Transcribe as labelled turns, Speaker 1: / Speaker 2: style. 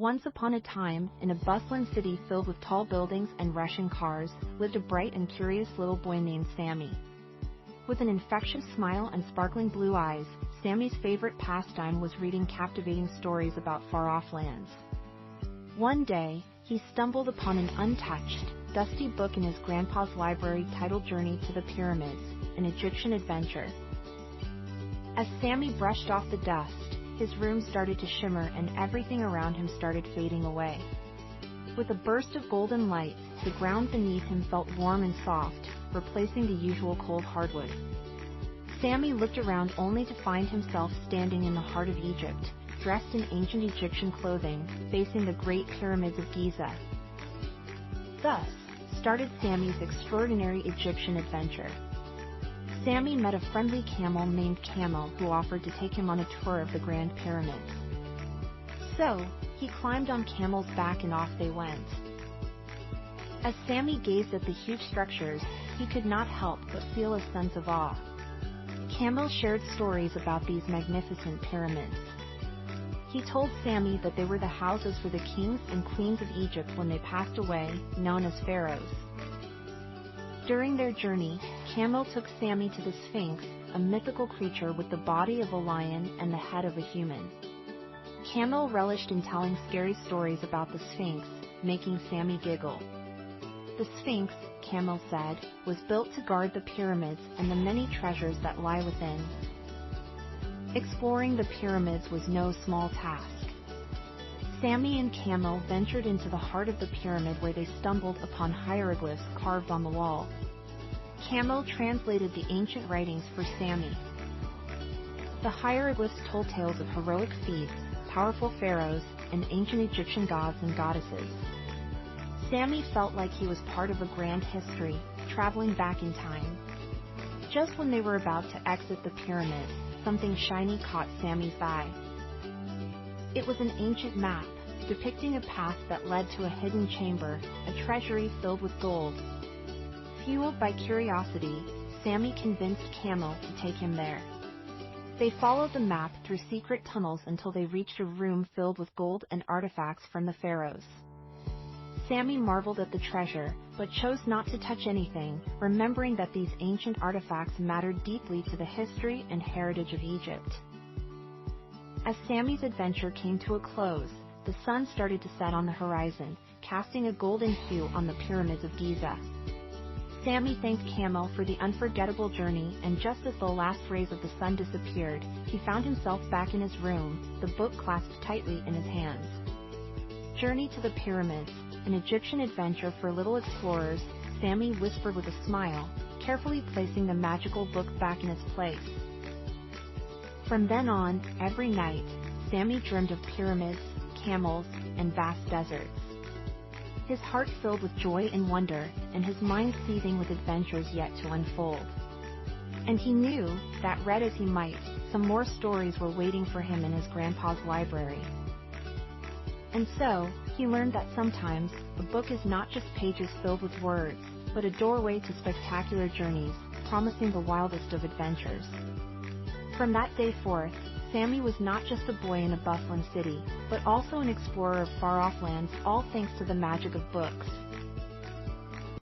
Speaker 1: Once upon a time, in a bustling city filled with tall buildings and rushing cars, lived a bright and curious little boy named Sami. With an infectious smile and sparkling blue eyes, Sami's favorite pastime was reading captivating stories about far-off lands. One day, he stumbled upon an untouched, dusty book in his grandpa's library titled Journey to the Pyramids, an Egyptian adventure. As Sami brushed off the dust, his room started to shimmer and everything around him started fading away. With a burst of golden light, the ground beneath him felt warm and soft, replacing the usual cold hardwood. Sami looked around only to find himself standing in the heart of Egypt, dressed in ancient Egyptian clothing, facing the Great Pyramids of Giza. Thus started Sami's extraordinary Egyptian adventure. Sami met a friendly camel named Camel who offered to take him on a tour of the Grand Pyramids. So, he climbed on Camel's back and off they went. As Sami gazed at the huge structures, he could not help but feel a sense of awe. Camel shared stories about these magnificent pyramids. He told Sami that they were the houses for the kings and queens of Egypt when they passed away, known as pharaohs. During their journey, Camel took Sami to the Sphinx, a mythical creature with the body of a lion and the head of a human. Camel relished in telling scary stories about the Sphinx, making Sami giggle. The Sphinx, Camel said, was built to guard the pyramids and the many treasures that lie within. Exploring the pyramids was no small task. Sami and Camel ventured into the heart of the pyramid where they stumbled upon hieroglyphs carved on the wall. Camel translated the ancient writings for Sami. The hieroglyphs told tales of heroic feats, powerful pharaohs, and ancient Egyptian gods and goddesses. Sami felt like he was part of a grand history, traveling back in time. Just when they were about to exit the pyramid, something shiny caught Sami's eye. It was an ancient map, depicting a path that led to a hidden chamber, a treasury filled with gold. Fueled by curiosity, Sami convinced Camel to take him there. They followed the map through secret tunnels until they reached a room filled with gold and artifacts from the pharaohs. Sami marveled at the treasure, but chose not to touch anything, remembering that these ancient artifacts mattered deeply to the history and heritage of Egypt. As Sami's adventure came to a close, the sun started to set on the horizon, casting a golden hue on the pyramids of Giza. Sami thanked Camel for the unforgettable journey, and just as the last rays of the sun disappeared, he found himself back in his room, the book clasped tightly in his hands. Journey to the Pyramids, an Egyptian adventure for little explorers, Sami whispered with a smile, carefully placing the magical book back in its place. From then on, every night, Sami dreamed of pyramids, camels, and vast deserts. His heart filled with joy and wonder, and his mind seething with adventures yet to unfold. And he knew that, read as he might, some more stories were waiting for him in his grandpa's library. And so, he learned that sometimes, a book is not just pages filled with words, but a doorway to spectacular journeys, promising the wildest of adventures. From that day forth, Sami was not just a boy in a bustling city, but also an explorer of far-off lands, all thanks to the magic of books.